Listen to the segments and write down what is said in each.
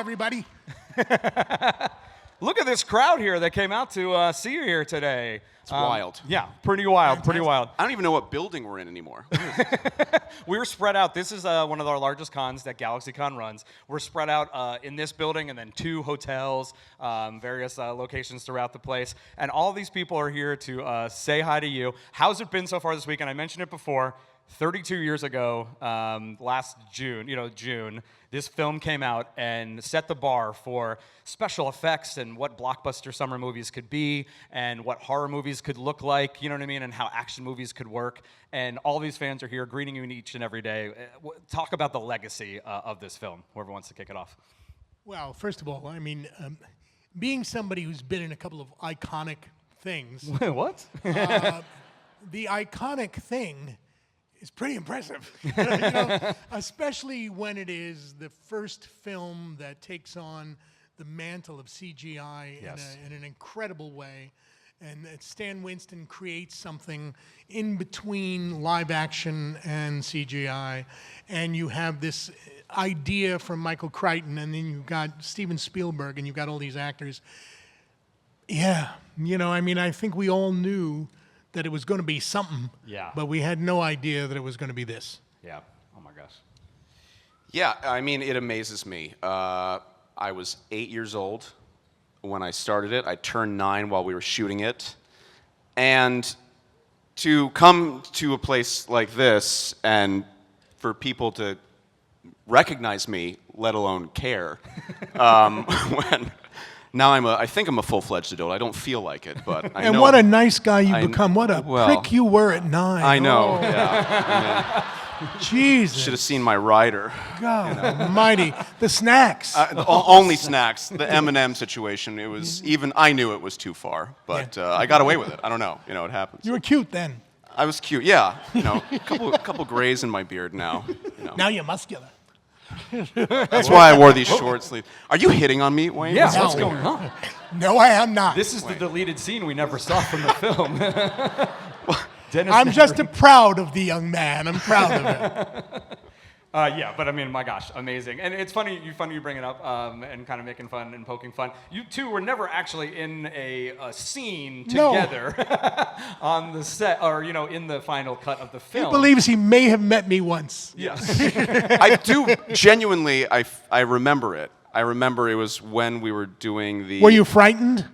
everybody. Look at this crowd here that came out to see you here today. It's wild. Yeah, pretty wild, pretty wild. I don't even know what building we're in anymore. We're spread out. This is one of our largest cons that GalaxyCon runs. We're spread out in this building and then 2 hotels, various locations throughout the place. And all these people are here to say hi to you. How's it been so far this weekend? I mentioned it before. 32 years ago, last June, this film came out and set the bar for special effects and what blockbuster summer movies could be and what horror movies could look like, you know what I mean, and how action movies could work. And all these fans are here greeting you each and every day. Talk about the legacy of this film, whoever wants to kick it off. Well, first of all, I mean, being somebody who's been in a couple of iconic things. What? The iconic thing is pretty impressive, especially when it is the first film that takes on the mantle of CGI in an incredible way, and that Stan Winston creates something in between live action and CGI, and you have this idea from Michael Crichton, and then you've got Steven Spielberg, and you've got all these actors. Yeah, I think we all knew that it was going to be something, but we had no idea that it was going to be this. Yeah. Oh my gosh. Yeah, I mean, it amazes me. I was 8 years old when I started it. I turned 9 while we were shooting it. And to come to a place like this and for people to recognize me, let alone care, when... Now I think I'm a full-fledged adult. I don't feel like it, but I know. And what a nice guy you've become. What a prick you were at 9. I know, yeah. Jesus. Should have seen my rider. God almighty. The snacks. Only snacks. The M&M situation, it was even, I knew it was too far, but I got away with it. I don't know. It happens. You were cute then. I was cute, yeah. A couple grays in my beard now. Now you're muscular. That's why I wore these short sleeves. Are you hitting on me, Wayne? Yeah, what's going on? No, I am not. This is the deleted scene we never saw from the film. I'm just proud of the young man. I'm proud of it. Yeah, but I mean, my gosh, amazing. And it's funny you bring it up and kind of making fun and poking fun. You two were never actually in a scene together on the set or, in the final cut of the film. He believes he may have met me once. Yes. I do genuinely, I remember it. I remember it was when we were doing the... Were you frightened?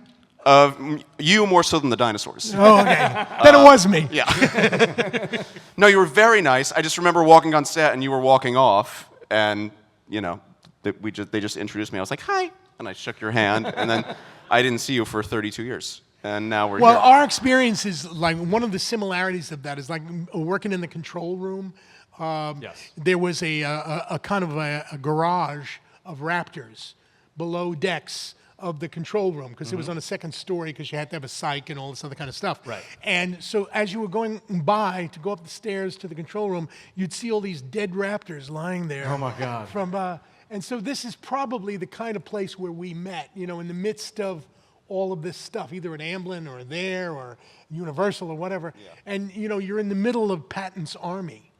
You more so than the dinosaurs. Oh, okay. Then it was me. Yeah. No, you were very nice. I just remember walking on set and you were walking off, and they just introduced me. I was like, "Hi," and I shook your hand, and then I didn't see you for 32 years, and now we're here. Well, our experience is like one of the similarities of that is like working in the control room. Yes. There was a kind of a garage of Raptors below decks of the control room, because it was on the second story because you had to have a psych and all this other kind of stuff. Right. And so as you were going by to go up the stairs to the control room, you'd see all these dead raptors lying there. Oh my God. And so this is probably the kind of place where we met, in the midst of all of this stuff, either at Amblin or there or Universal or whatever. Yeah. And you're in the middle of Patton's army.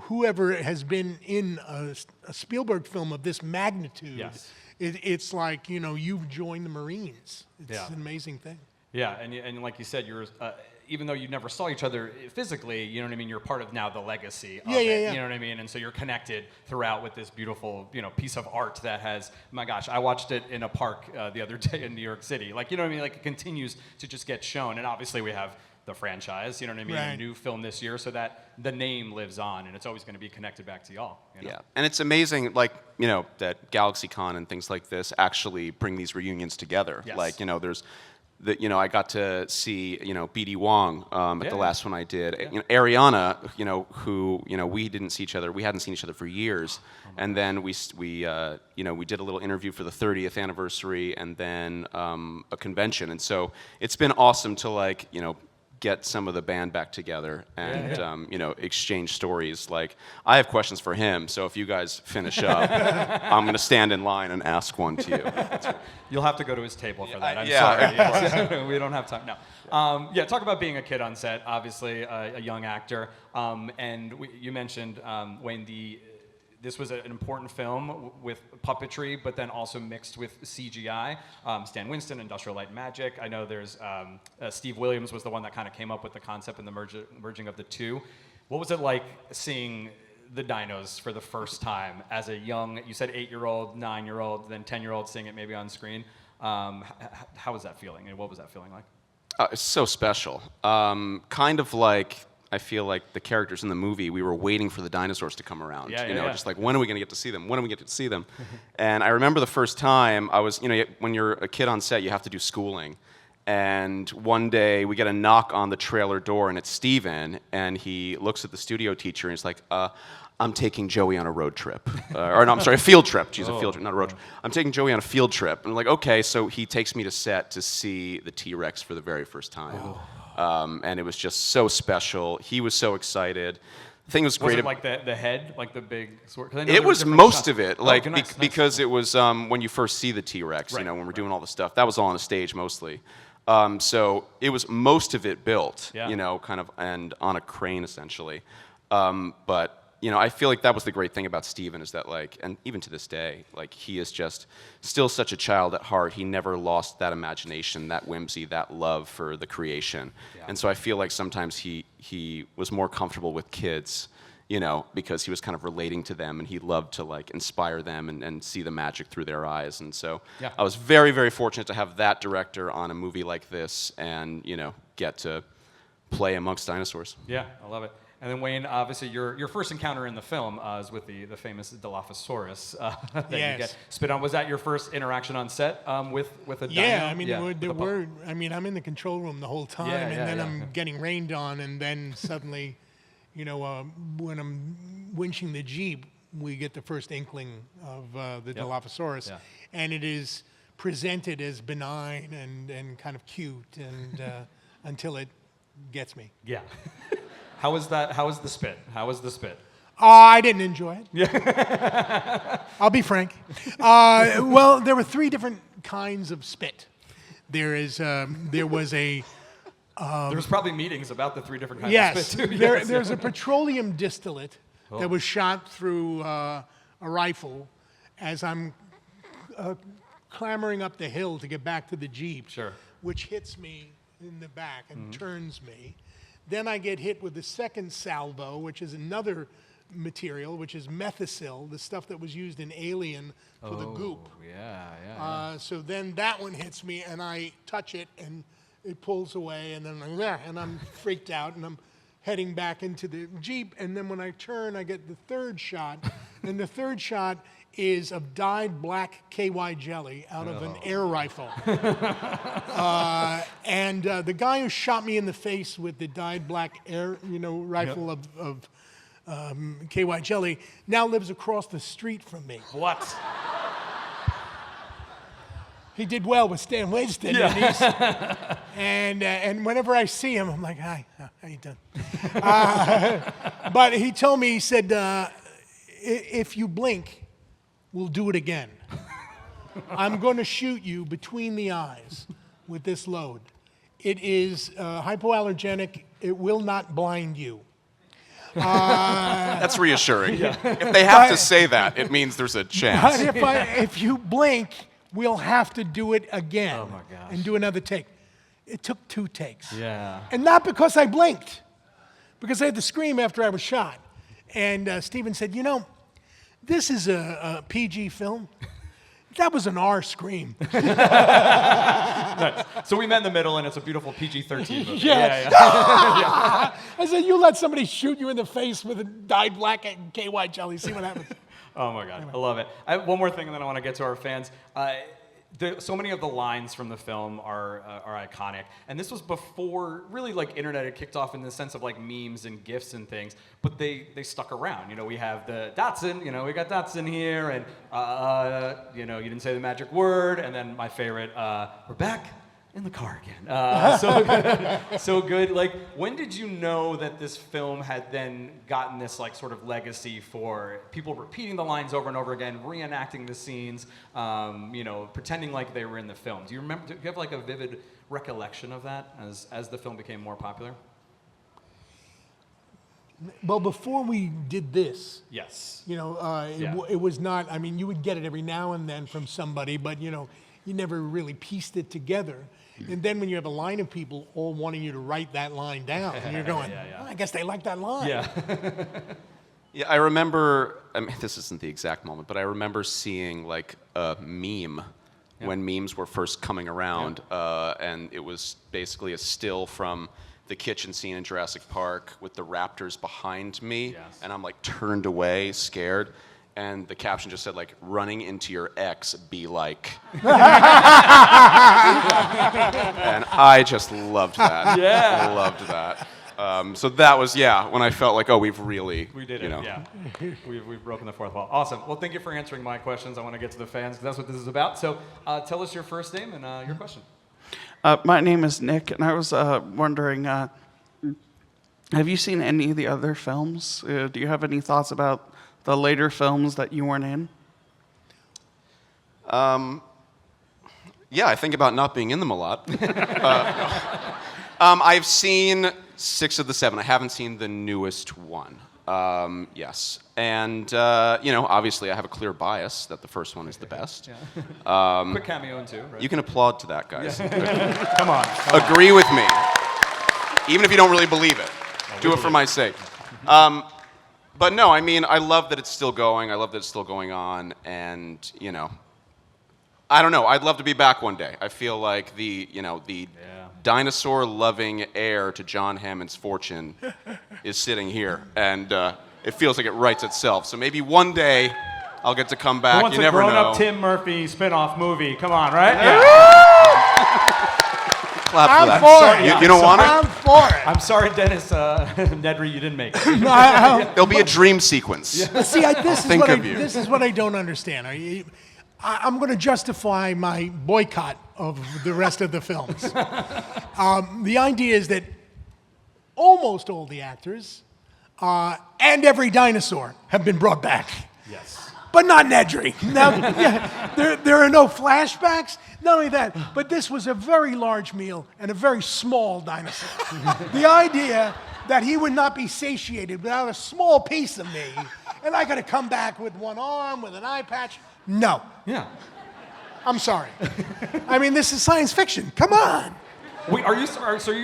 Whoever has been in a Spielberg film of this magnitude. Yes. It's like, you've joined the Marines. It's an amazing thing. Yeah, and like you said, you're even though you never saw each other physically, you know what I mean, you're part of now the legacy of it. You know what I mean? And so you're connected throughout with this beautiful, piece of art that has, my gosh, I watched it in a park the other day in New York City. Like, you know what I mean? Like, it continues to just get shown. And obviously we have the franchise, you know what I mean? Right. A new film this year, so that the name lives on, and it's always going to be connected back to y'all. Yeah, and it's amazing, like, that GalaxyCon and things like this actually bring these reunions together. Yes. Like, there's, I got to see, B.D. Wong at the last one I did. Yeah. Ariana, who, we didn't see each other. We hadn't seen each other for years. And then we did a little interview for the 30th anniversary, and then a convention. And so it's been awesome to, get some of the band back together and exchange stories. Like, I have questions for him, so if you guys finish up, I'm going to stand in line and ask one to you. You'll have to go to his table for that. I'm sorry. We don't have time. No. Talk about being a kid on set. Obviously, a young actor, and you mentioned Wayne, this was an important film with puppetry, but then also mixed with CGI. Stan Winston, Industrial Light and Magic. I know there's Steve Williams was the one that kind of came up with the concept and the merging of the two. What was it like seeing the dinos for the first time as a young, you said 8-year-old, 9-year-old, then 10-year-old seeing it maybe on screen? How was that feeling, and what was that feeling like? It's so special. Kind of like, I feel like the characters in the movie, we were waiting for the dinosaurs to come around. Just like, when are we going to get to see them? When are we going to get to see them? And I remember the first time I was, when you're a kid on set, you have to do schooling. And one day we get a knock on the trailer door, and it's Steven, and he looks at the studio teacher, and he's like, I'm taking Joey on a road trip. Or no, I'm sorry, a field trip. Geez, a field trip, not a road trip. I'm taking Joey on a field trip. And I'm like, okay, so he takes me to set to see the T-Rex for the very first time. And it was just so special. He was so excited. The thing was great. Was it like the head, like the big sword? It was most of it, like because it was when you first see the T-Rex, when we're doing all the stuff. That was all on a stage mostly. So it was most of it built, kind of, and on a crane essentially. But I feel like that was the great thing about Steven is that, like, and even to this day, like, he is just still such a child at heart. He never lost that imagination, that whimsy, that love for the creation. Yeah. And so I feel like sometimes he was more comfortable with kids, because he was kind of relating to them, and he loved to, like, inspire them and see the magic through their eyes. And so I was very, very fortunate to have that director on a movie like this and, get to play amongst dinosaurs. Yeah, I love it. And then Wayne, obviously your first encounter in the film is with the famous Dilophosaurus that you get spit on. Was that your first interaction on set with a dino? Yeah, I mean, I'm in the control room the whole time, and then I'm getting rained on, and then suddenly, when I'm winching the Jeep, we get the first inkling of the Dilophosaurus, and it is presented as benign and kind of cute, and until it gets me. Yeah. How was that? How was the spit? How was the spit? I didn't enjoy it. Yeah. I'll be frank. Well, there were 3 different kinds of spit. There was a. There was probably meetings about the 3 different kinds of spit too. There's a petroleum distillate that was shot through a rifle as I'm clambering up the hill to get back to the Jeep, which hits me in the back and turns me. Then I get hit with the second salvo, which is another material, which is methicil, the stuff that was used in Alien for the goop. So then that one hits me, and I touch it, and it pulls away, and then I'm freaked out, and I'm heading back into the Jeep. And then when I turn, I get the third shot, and the third shot is of dyed black KY jelly out of an air rifle. And the guy who shot me in the face with the dyed black air, rifle of KY jelly now lives across the street from me. What? He did well with Stan Winston. Yeah. And whenever I see him, I'm like, hi, how you doing? But he told me, he said, if you blink, we'll do it again. I'm going to shoot you between the eyes with this load. It is hypoallergenic. It will not blind you. That's reassuring. If they have to say that, it means there's a chance. But if you blink, we'll have to do it again. Oh my gosh. And do another take. It took 2 takes. Yeah. And not because I blinked, because I had to scream after I was shot. And Steven said, this is a PG film. That was an R scream. Nice. So we met in the middle, and it's a beautiful PG-13 movie. Yeah. I said, you let somebody shoot you in the face with a dyed black KY jelly. See what happens. Oh, my God. I love it. One more thing, and then I want to get to our fans. So many of the lines from the film are iconic, and this was before really like internet had kicked off in the sense of like memes and GIFs and things, but they stuck around. We have the Dotson, we got Dotson here, and you didn't say the magic word, and then my favorite, we're back in the car again. So good, so good. Like, when did you know that this film had then gotten this like sort of legacy for people repeating the lines over and over again, reenacting the scenes, pretending like they were in the film? Do you have like a vivid recollection of that as the film became more popular? Well, before we did this, Yes. it was not, I mean, you would get it every now and then from somebody, but, you never really pieced it together. And then when you have a line of people all wanting you to write that line down, and you're going, I guess they like that line. Yeah. Yeah, I remember, I mean, this isn't the exact moment, but I remember seeing like a meme when memes were first coming around, and it was basically a still from the kitchen scene in Jurassic Park with the raptors behind me, and I'm like turned away, scared, and the caption just said like, running into your ex, be like. And I just loved that. Yeah. I loved that. So that was, when I felt like, we did it, yeah. We've broken the fourth wall. Awesome. Well, thank you for answering my questions. I want to get to the fans, because that's what this is about. So tell us your first name and your question. My name is Nick, and I was wondering, have you seen any of the other films? Do you have any thoughts about the later films that you weren't in? Yeah, I think about not being in them a lot. I've seen 6 of the 7. I haven't seen the newest one. Yes. And, obviously I have a clear bias that the first one is the best. Quick cameo in 2, right? You can applaud to that, guys. Come on. Agree with me. Even if you don't really believe it. Do it for my sake. But no, I mean, I love that it's still going. I love that it's still going on. And, I don't know. I'd love to be back one day. I feel like the dinosaur-loving heir to John Hammond's fortune is sitting here, and it feels like it writes itself. So maybe one day I'll get to come back. Who You never wants a know. grown-up Tim Murphy spin-off movie? Come on, right? Yeah. Clap for I'm that. for it. You don't want it? I'm for it. I'm sorry, Dennis Nedry, you didn't make it. There'll be a dream sequence. See, this is what I don't understand. I'm going to justify my boycott of the rest of the films. The idea is that almost all the actors and every dinosaur have been brought back. Yes. But not Nedry. Now, there are no flashbacks. Not only that, but this was a very large meal and a very small dinosaur. The idea that he would not be satiated without a small piece of me, and I got to come back with one arm, with an eye patch. No. Yeah. I'm sorry. I mean, this is science fiction. Come on. Wait, are you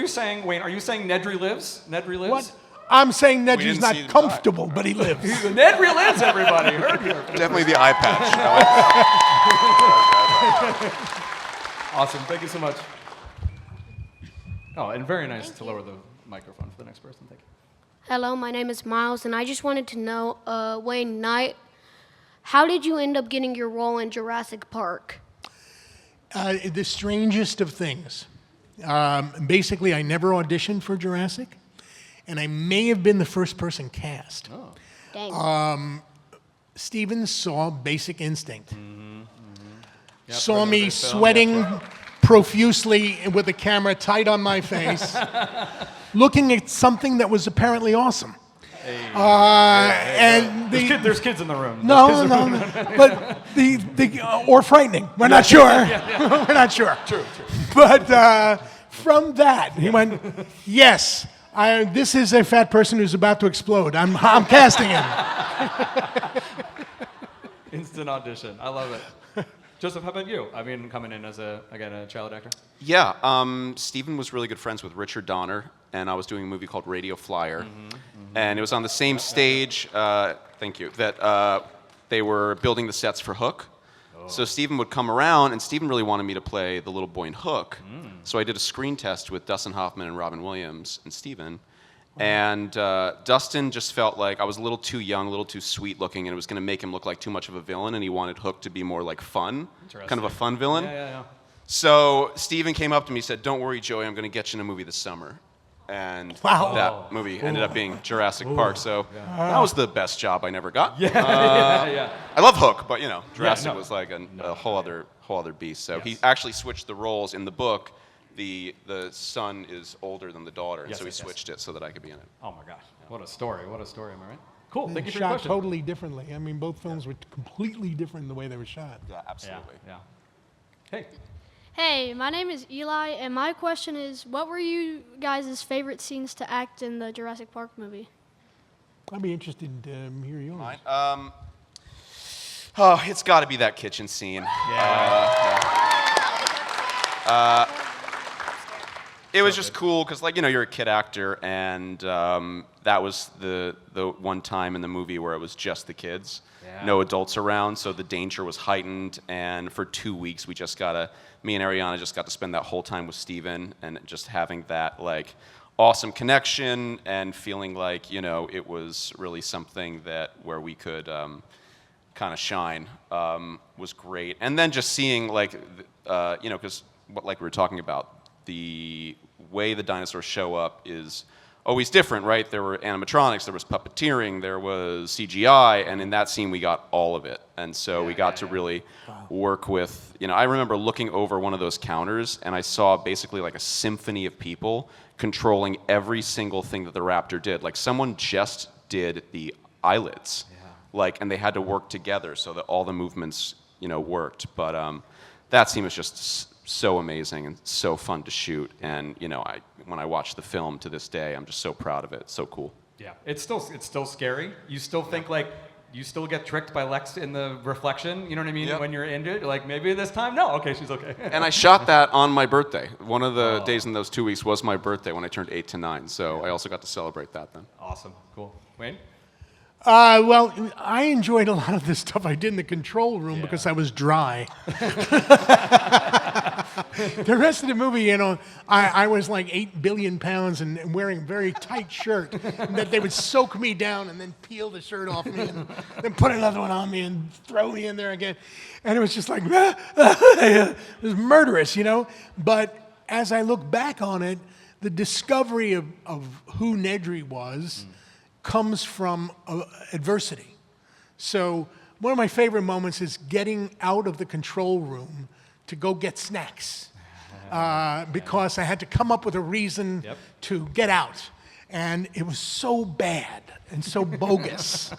saying Nedry lives? Nedry lives? What? I'm saying Nedry's didn't not see him comfortable, but he lives. Nedry lives, everybody. Heard you. Definitely the eye patch. Awesome. Thank you so much. Oh, and very nice to lower the microphone for the next person. Thank you. Hello, my name is Miles, and I just wanted to know, Wayne Knight, how did you end up getting your role in Jurassic Park? The strangest of things. Basically, I never auditioned for Jurassic, and I may have been the first person cast. Oh. Dang. Steven saw Basic Instinct. Yep, Saw me film, sweating profusely with the camera tight on my face, looking at something that was apparently awesome. And there's kids in the room. No, but or frightening. We're not sure. We're not sure. True. But from that, he went, yes, this is a fat person who's about to explode. I'm casting him. Instant audition. I love it. Joseph, how about you? I mean, coming in as a child actor. Yeah, Steven was really good friends with Richard Donner, and I was doing a movie called Radio Flyer. And it was on the same stage, thank you, that they were building the sets for Hook. So Steven would come around, and Steven really wanted me to play the little boy in Hook. So I did a screen test with Dustin Hoffman and Robin Williams and Steven. And Dustin just felt like I was a little too young, a little too sweet looking, and it was going to make him look like too much of a villain, and he wanted Hook to be more like fun, kind of a fun villain. Yeah. So Steven came up to me and said, "Don't worry, Joey, I'm going to get you in a movie this summer." And that movie ended up being Jurassic Park, so that was the best job I never got. Yeah. I love Hook, but Jurassic was like a whole other beast. So he actually switched the roles in the book. The son is older than the daughter, and so he switched it so that I could be in it. Oh my gosh, what a story! Am I right? Cool. Thank you for your Shot question. totally differently. I mean, both films were completely different in the way they were shot. Yeah, absolutely. Yeah. Hey. Hey, my name is Eli, and my question is, what were you guys' favorite scenes to act in the Jurassic Park movie? I'd be interested to hear yours. Mine? Oh, it's got to be that kitchen scene. It was just cool because, like, you're a kid actor, and that was the one time in the movie where it was just the kids, no adults around, so the danger was heightened. And for 2 weeks, me and Ariana just got to spend that whole time with Steven, and just having that like awesome connection and feeling like it was really something where we could kind of shine was great. And then just seeing because like we were talking about, the way the dinosaurs show up is always different, right? There were animatronics, there was puppeteering, there was CGI, and in that scene we got all of it. And so we got to really work with, I remember looking over one of those counters and I saw basically like a symphony of people controlling every single thing that the raptor did. Like someone just did the eyelids, and they had to work together so that all the movements, worked. But that scene was just so amazing and so fun to shoot. And when I watch the film to this day, I'm just so proud of it. It's so cool. Yeah, it's still scary. You still think you still get tricked by Lex in the reflection. You know what I mean? Yep. When you're into it, like maybe this time, no, okay, she's okay. And I shot that on my birthday. One of the days in those 2 weeks was my birthday when I turned 8 to 9. So I also got to celebrate that then. Awesome, cool. Wayne? Well, I enjoyed a lot of the stuff I did in the control room because I was dry. The rest of the movie, I was like 8 billion pounds and wearing a very tight shirt that they would soak me down and then peel the shirt off me and then put another one on me and throw me in there again. And it was just like, it was murderous, But as I look back on it, the discovery of who Nedry was comes from adversity. So one of my favorite moments is getting out of the control room to go get snacks because I had to come up with a reason to get out. And it was so bad and so bogus,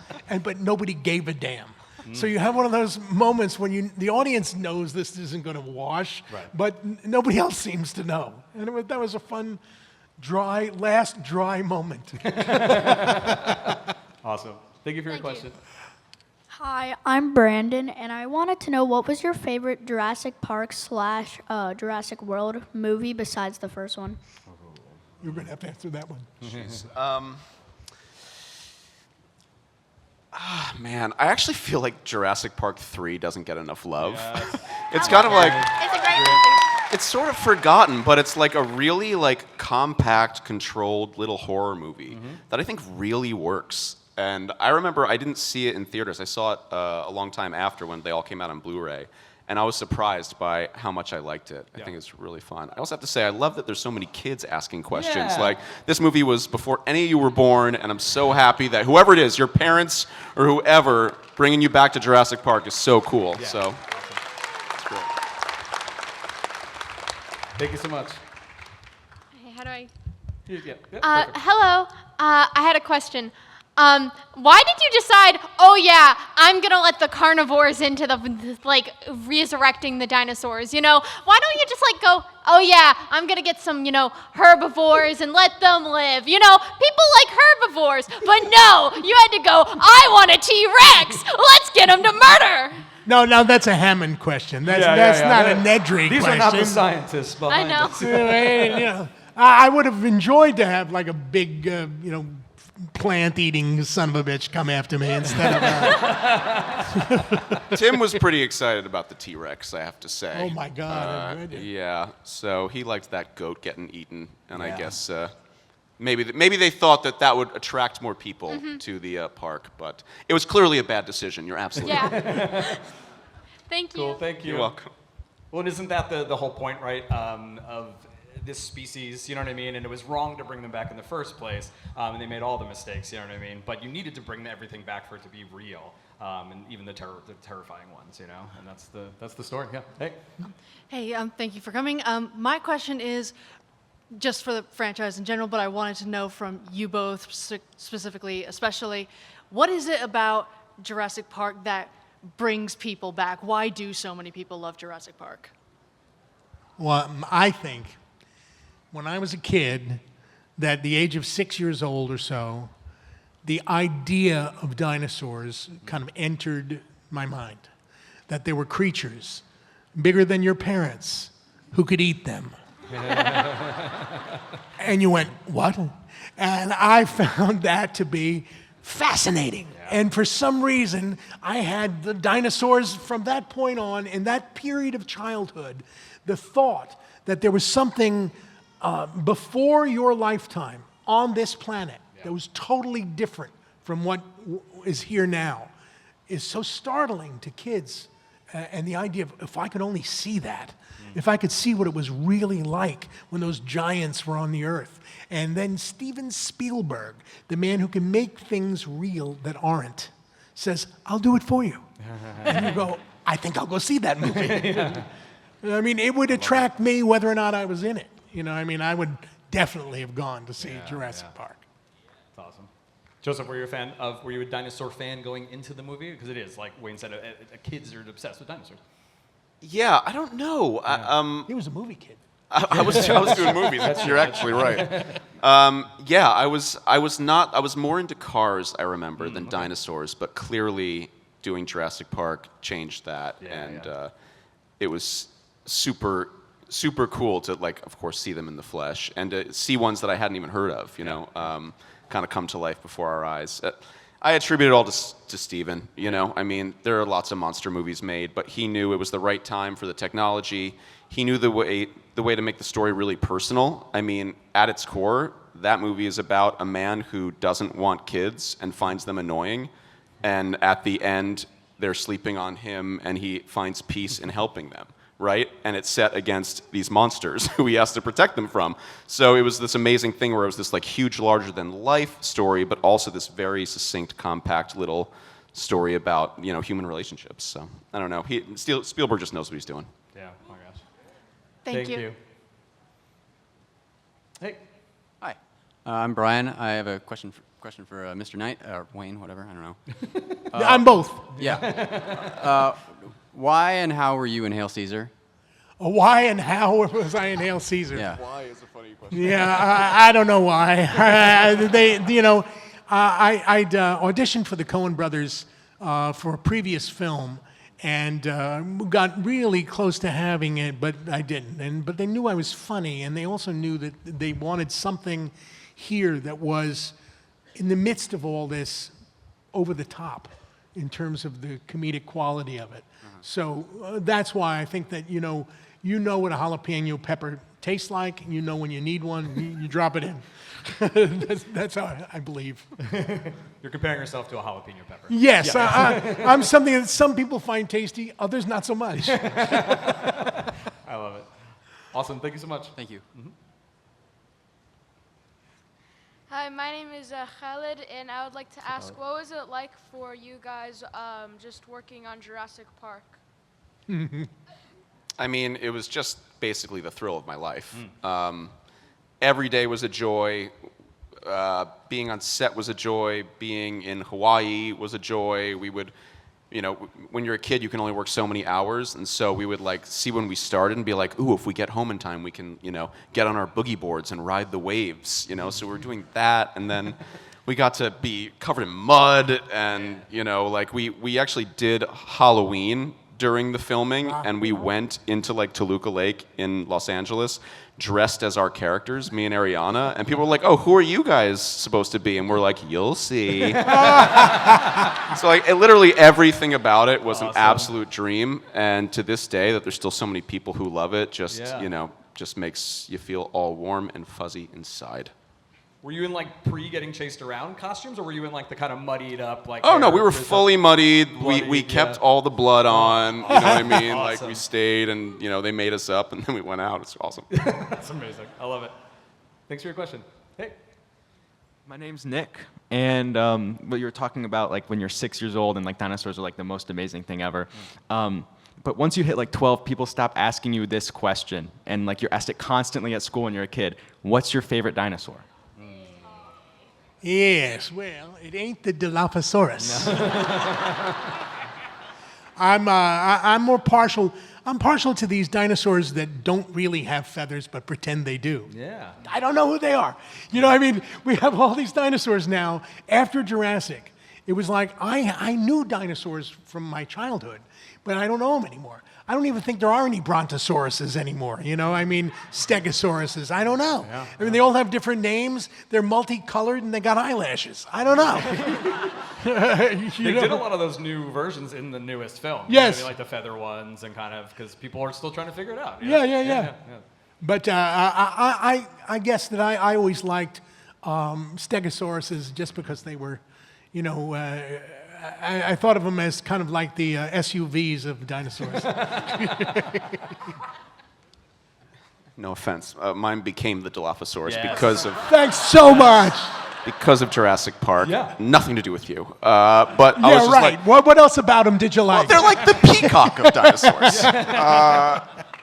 but nobody gave a damn. So you have one of those moments when the audience knows this isn't going to wash, but nobody else seems to know. And that was a fun, last dry moment. Awesome. Thank you for your question. Hi, I'm Brandon, and I wanted to know what was your favorite Jurassic Park / Jurassic World movie besides the first one? You're going to have to answer that one. Man, I actually feel like Jurassic Park 3 doesn't get enough love. It's kind of like... It's a great movie. It's sort of forgotten, but it's like a really compact, controlled little horror movie that I think really works. And I remember I didn't see it in theaters. I saw it a long time after when they all came out on Blu-ray. And I was surprised by how much I liked it. I think it's really fun. I also have to say, I love that there's so many kids asking questions. Yeah. Like, this movie was before any of you were born, and I'm so happy that whoever it is, your parents or whoever, bringing you back to Jurassic Park is so cool. Yeah. So, it's great. Thank you so much. Hey, how do I? Yeah, Hello. I had a question. Why did you decide, oh yeah, I'm gonna let the carnivores into resurrecting the dinosaurs, Why don't you just go, oh yeah, I'm gonna get some, herbivores and let them live. People like herbivores, but no, you had to go, I want a T-Rex. Let's get him to murder. No, that's a Hammond question. That's not a Nedry question. These are not the scientists behind I know. this. I would have enjoyed to have a big, plant-eating son of a bitch come after me instead of. Tim was pretty excited about the T-Rex, I have to say. Oh my God! I read it. Yeah, so he liked that goat getting eaten, and I guess maybe they thought that would attract more people to the park, but it was clearly a bad decision. You're absolutely right. Yeah. Thank you. Cool, thank you. You're welcome. Well, and isn't that the whole point, right, of this species, you know what I mean? And it was wrong to bring them back in the first place, and they made all the mistakes, you know what I mean? But you needed to bring everything back for it to be real, and even the terrifying ones, And that's the story. Yeah. Hey. Hey, thank you for coming. My question is just for the franchise in general, but I wanted to know from you both specifically, especially, what is it about Jurassic Park that brings people back? Why do so many people love Jurassic Park? Well, I think when I was a kid, that the age of 6 years old or so, the idea of dinosaurs kind of entered my mind. That there were creatures bigger than your parents who could eat them. And you went, what? And I found that to be fascinating. And for some reason, I had the dinosaurs from that point on, in that period of childhood, the thought that there was something before your lifetime on this planet that was totally different from what is here now is so startling to kids. And the idea of, if I could only see that, if I could see what it was really like when those giants were on the earth. And then Steven Spielberg, the man who can make things real that aren't, says, I'll do it for you. And you go, I think I'll go see that movie. I mean, it would attract me whether or not I was in it. I would definitely have gone to see Jurassic Park. That's awesome. Joseph, were you a dinosaur fan going into the movie? Because it is, like Wayne said, kids are obsessed with dinosaurs. Yeah, I don't know. He was a movie kid. I was doing movies. You're actually right. I was more into cars, I remember, than dinosaurs. But clearly, doing Jurassic Park changed that, it was super cool to, like, of course, see them in the flesh and to see ones that I hadn't even heard of. Kind of come to life before our eyes. I attribute it all to Steven, there are lots of monster movies made, but he knew it was the right time for the technology. He knew the way to make the story really personal. At its core, that movie is about a man who doesn't want kids and finds them annoying, and at the end, they're sleeping on him, and he finds peace in helping them. Right? And it's set against these monsters who he has to protect them from. So it was this amazing thing where it was this like huge, larger-than-life story, but also this very succinct, compact little story about human relationships. So I don't know. Spielberg just knows what he's doing. Yeah. Oh my gosh. Thank you. Hey. Hi. I'm Brian. I have a question for Mr. Knight or Wayne, whatever. I don't know. I'm both. Yeah. Why and how were you in Hail Caesar? Why and how was I in Hail Caesar? Yeah. Why is a funny question. Yeah, I don't know why. I'd auditioned for the Coen brothers for a previous film and got really close to having it, but I didn't. But they knew I was funny, and they also knew that they wanted something here that was, in the midst of all this, over the top in terms of the comedic quality of it. So that's why I think that, you know what a jalapeno pepper tastes like, and you know when you need one, you drop it in. That's how I believe. You're comparing yourself to a jalapeno pepper. Yes, I'm something that some people find tasty, others not so much. I love it. Awesome. Thank you so much. Thank you. Mm-hmm. Hi, my name is Khaled, and I would like to ask, what was it like for you guys just working on Jurassic Park? It was just basically the thrill of my life. Every day was a joy. Being on set was a joy. Being in Hawaii was a joy. We would, when you're a kid, you can only work so many hours, and so we would see when we started and be like, ooh, if we get home in time, we can, get on our boogie boards and ride the waves, So we're doing that, and then we got to be covered in mud, and we actually did Halloween during the filming, and we went into Toluca Lake in Los Angeles dressed as our characters, me and Ariana, and people were like, oh, who are you guys supposed to be? And we're like, you'll see. So literally everything about it was an absolute dream, and to this day that there's still so many people who love it, just makes you feel all warm and fuzzy inside. Were you in pre-getting chased around costumes, or were you in the kind of muddied up Oh no, we were fully muddied. We kept all the blood on. You know what I mean? Awesome. We stayed, and they made us up, and then we went out. It's awesome. That's amazing. I love it. Thanks for your question. Hey. My name's Nick, and what you were talking about, when you're 6 years old and dinosaurs are the most amazing thing ever. But once you hit 12, people stop asking you this question, and you're asked it constantly at school when you're a kid. What's your favorite dinosaur? Yes, well, it ain't the Dilophosaurus. I'm more partial. I'm partial to these dinosaurs that don't really have feathers but pretend they do. Yeah. I don't know who they are. You know, I mean, we have all these dinosaurs now. After Jurassic, it was like I knew dinosaurs from my childhood, but I don't know them anymore. I don't even think there are any brontosauruses anymore. You know, I mean, stegosauruses. I don't know. Yeah. I mean, they all have different names. They're multicolored and they got eyelashes. I don't know. They did a lot of those new versions in the newest film. Yes. Like the feather ones and kind of, because people are still trying to figure it out. Yeah. But I guess that I always liked stegosauruses just because they were, you know, I thought of them as kind of like the SUVs of dinosaurs. No offense. Mine became the Dilophosaurus Yes. because of Thanks so much. because of Jurassic Park. Yeah. Nothing to do with you. But I was Yeah, just right. like, What else about them did you like? they're like the peacock of dinosaurs.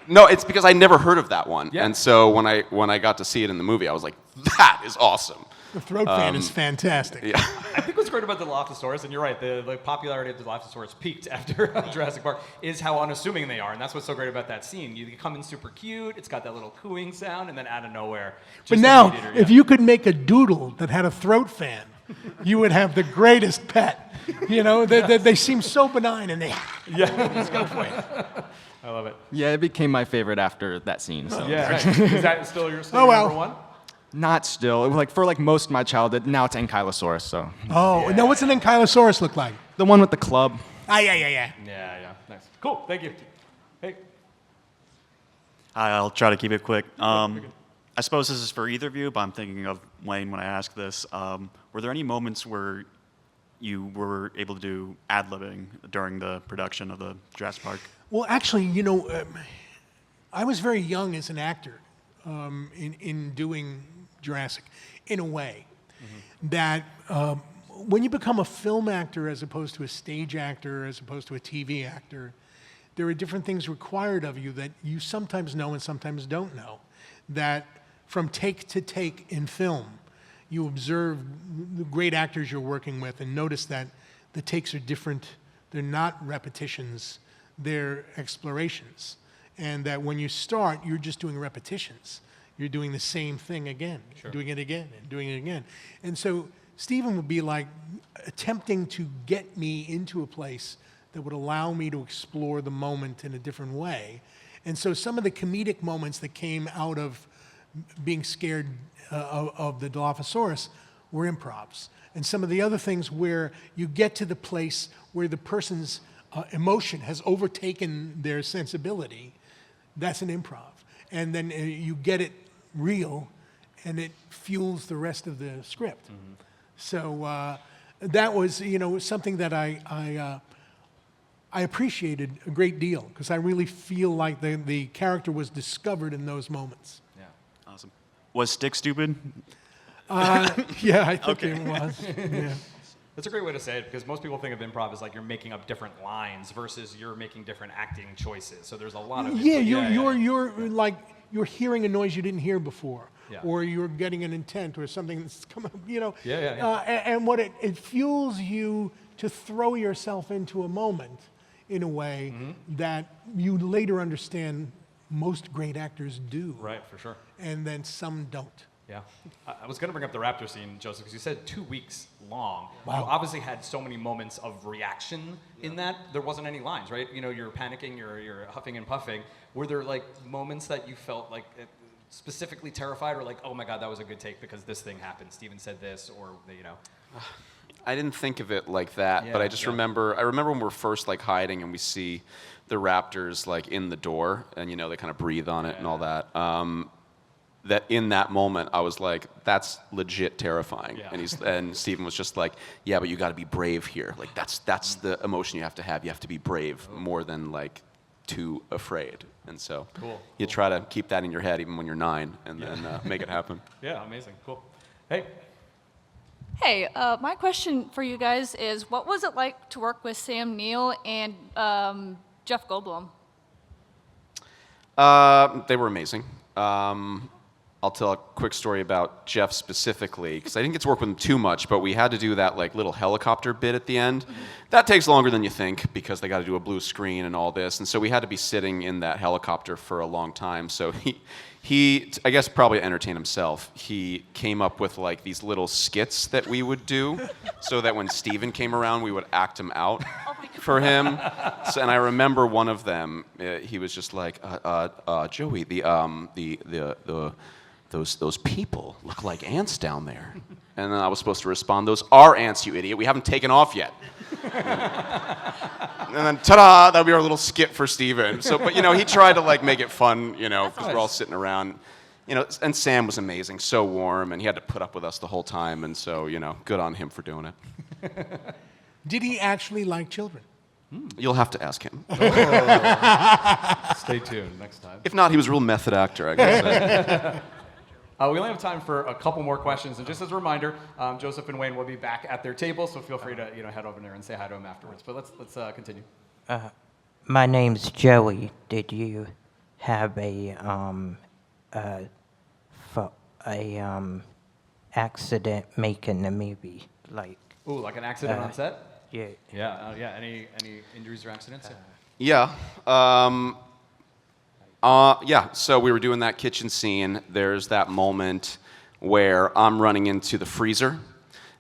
No, it's because I never heard of that one, Yeah. and so when I got to see it in the movie, I was like, that is awesome. The throat fan is fantastic. Yeah. I think what's great about the Dilophosaurus, and you're right, the popularity of the Dilophosaurus peaked after Jurassic Park, is how unassuming they are, and that's what's so great about that scene. You come in super cute, it's got that little cooing sound, and then out of nowhere, But just a now, meat eater, if you could make a doodle that had a throat fan, you would have the greatest pet. You know, they seem so benign, and they just go for it. I love it. Yeah, it became my favorite after that scene. So. Yeah, right. Is that still your Oh, well. number one? Not still. It was like for like most of my childhood. Now it's Ankylosaurus. So Oh, now what's an Ankylosaurus look like? the one with the club. Yeah. Yeah, nice. Cool, thank you. Hey. I'll try to keep it quick. I suppose this is for either of you, but I'm thinking of Wayne when I ask this. Were there any moments where you were able to do ad-libbing during the production of the Jurassic Park? Well, actually, you know, I was very young as an actor in doing Jurassic, in a way, that when you become a film actor as opposed to a stage actor, as opposed to a TV actor, there are different things required of you that you sometimes know and sometimes don't know. That from take to take in film, you observe the great actors you're working with and notice that the takes are different. They're not repetitions, they're explorations. And that when you start, you're just doing repetitions. You're doing the same thing again, doing it again, and doing it again. And so Stephen would be like attempting to get me into a place that would allow me to explore the moment in a different way. And so some of the comedic moments that came out of being scared of the Dilophosaurus were improvs. And some of the other things where you get to the place where the person's emotion has overtaken their sensibility, that's an improv. And then you get it real, and it fuels the rest of the script. So that was, you know, something that I appreciated a great deal, because I really feel like the character was discovered in those moments. Yeah. Awesome. Was Stick stupid? Yeah, I think it was. Yeah. That's a great way to say it, because most people think of improv as like you're making up different lines versus you're making different acting choices. So there's a lot of Yeah, you're like you're hearing a noise you didn't hear before, or you're getting an intent or something that's come up, you know. And what it fuels you to throw yourself into a moment in a way that you later understand most great actors do. Right, for sure. And then some don't. Yeah. I was going to bring up the raptor scene, Joseph, because you said 2 weeks long. Wow. You obviously had so many moments of reaction in that. There wasn't any lines, right? You know, you're panicking, you're huffing and puffing. Were there, like, moments that you felt, like, specifically terrified or like, oh, my God, that was a good take because this thing happened. Steven said this, or, you know. I didn't think of it like that, but I just remember when we're first like hiding and we see the raptors like in the door and, you know, they kind of breathe on it and all that. That in that moment, I was like, that's legit terrifying. And Stephen was just like, yeah, but you got to be brave here. Like that's the emotion you have to have. You have to be brave more than like too afraid. And so you try to keep that in your head even when you're 9 and then make it happen. Yeah, amazing. Cool. Hey. Hey, my question for you guys is, what was it like to work with Sam Neill and Jeff Goldblum? They were amazing. I'll tell a quick story about Jeff specifically, because I didn't get to work with him too much, but we had to do that like little helicopter bit at the end. That takes longer than you think, because they got to do a blue screen and all this, and so we had to be sitting in that helicopter for a long time. So he I guess probably to entertain himself, he came up with like these little skits that we would do, so that when Steven came around, we would act him out for him. So, and I remember one of them, he was just like, Joey, those people look like ants down there. And then I was supposed to respond, those are ants, you idiot. We haven't taken off yet. And then, ta-da, that would be our little skit for Steven. So, but, he tried to, like, make it fun, because we're all sitting around. And Sam was amazing, so warm, and he had to put up with us the whole time. And so, good on him for doing it. Did he actually like children? You'll have to ask him. Stay tuned next time. If not, he was a real method actor, I guess. We only have time for a couple more questions, and just as a reminder, Joseph and Wayne will be back at their table, so feel free to head over there and say hi to them afterwards. But let's continue. My name's Joey. Did you have a accident making the movie, like? Ooh, like an accident on set? Yeah. Yeah. Any injuries or accidents? Yeah. So we were doing that kitchen scene. There's that moment where I'm running into the freezer.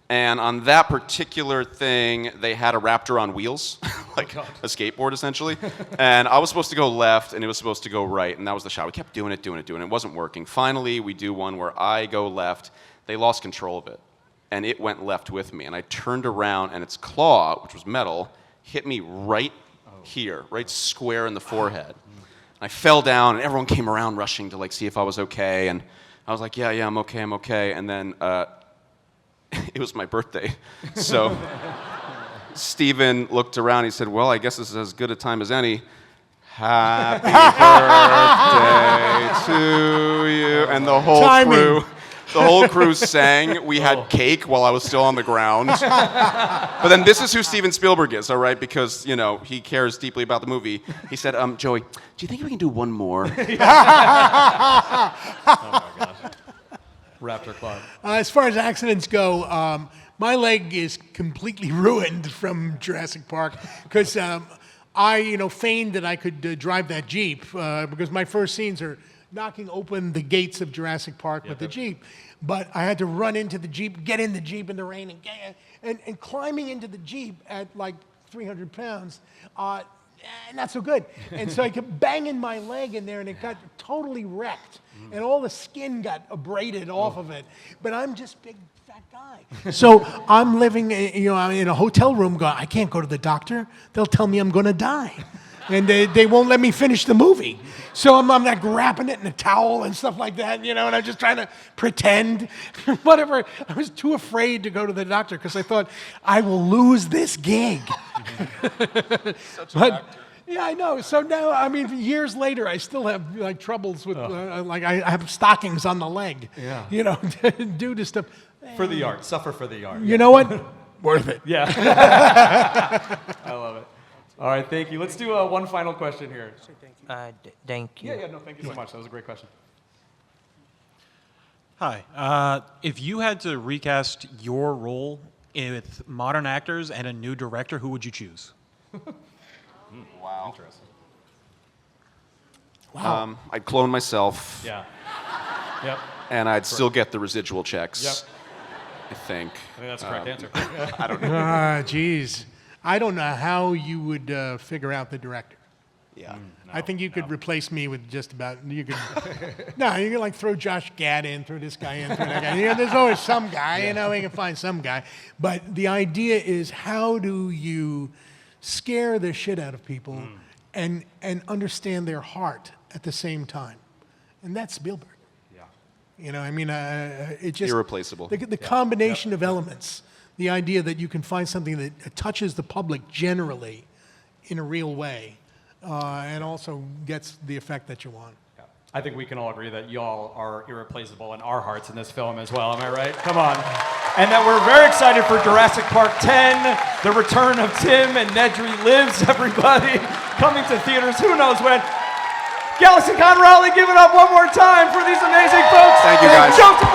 And on that particular thing, they had a raptor on wheels, like a skateboard, essentially. And I was supposed to go left, and it was supposed to go right. And that was the shot. We kept doing it. It wasn't working. Finally, we do one where I go left. They lost control of it. And it went left with me. And I turned around, and its claw, which was metal, hit me right here, right square in the forehead. I fell down, and everyone came around rushing to like see if I was okay. And I was like, yeah, I'm okay. And then it was my birthday. So Steven looked around. He said, well, I guess this is as good a time as any. Happy birthday to you. And the whole crew sang. We had cake while I was still on the ground. But then this is who Steven Spielberg is, all right? Because, he cares deeply about the movie. He said, Joey, do you think we can do one more? Oh, my gosh. Raptor Club. As far as accidents go, my leg is completely ruined from Jurassic Park because I, feigned that I could drive that Jeep because my first scenes are knocking open the gates of Jurassic Park with the Jeep. But I had to run into the Jeep, get in the Jeep in the rain, and climbing into the Jeep at like 300 pounds, not so good. And so I kept banging my leg in there, and it got totally wrecked. And all the skin got abraded off of it. But I'm just big, fat guy. So I'm living, I'm in a hotel room going, I can't go to the doctor. They'll tell me I'm going to die. And they won't let me finish the movie. So I'm like wrapping it in a towel and stuff like that, and I'm just trying to pretend. Whatever. I was too afraid to go to the doctor because I thought, I will lose this gig. Such an actor. Yeah, I know. So now, years later, I still have like troubles with, I have stockings on the leg, due to stuff. For the art. Suffer for the art. You know what? Worth it. Yeah. I love it. All right, thank you. Let's do one final question here. Thank you. Yeah, no, thank you so much. That was a great question. Hi. If you had to recast your role with modern actors and a new director, who would you choose? Wow. Interesting. Wow. I'd clone myself. Yeah. Yep. And I'd still get the residual checks. Yep. I think. I think that's the correct answer. I don't know. Geez. I don't know how you would figure out the director. Yeah. I think you could replace me with just about, you could like throw Josh Gad in, throw this guy in, throw that guy. There's always some guy, we can find some guy. But the idea is, how do you scare the shit out of people and understand their heart at the same time? And that's Spielberg. Yeah. It just irreplaceable. The combination of elements, the idea that you can find something that touches the public generally in a real way, and also gets the effect that you want. Yeah. I think we can all agree that y'all are irreplaceable in our hearts in this film as well. Am I right? Come on. And that we're very excited for Jurassic Park 10, the return of Tim and Nedry Lives, everybody, coming to theaters. Who knows when? GalaxyCon Raleigh, give it up one more time for these amazing folks. Thank you, guys. Joseph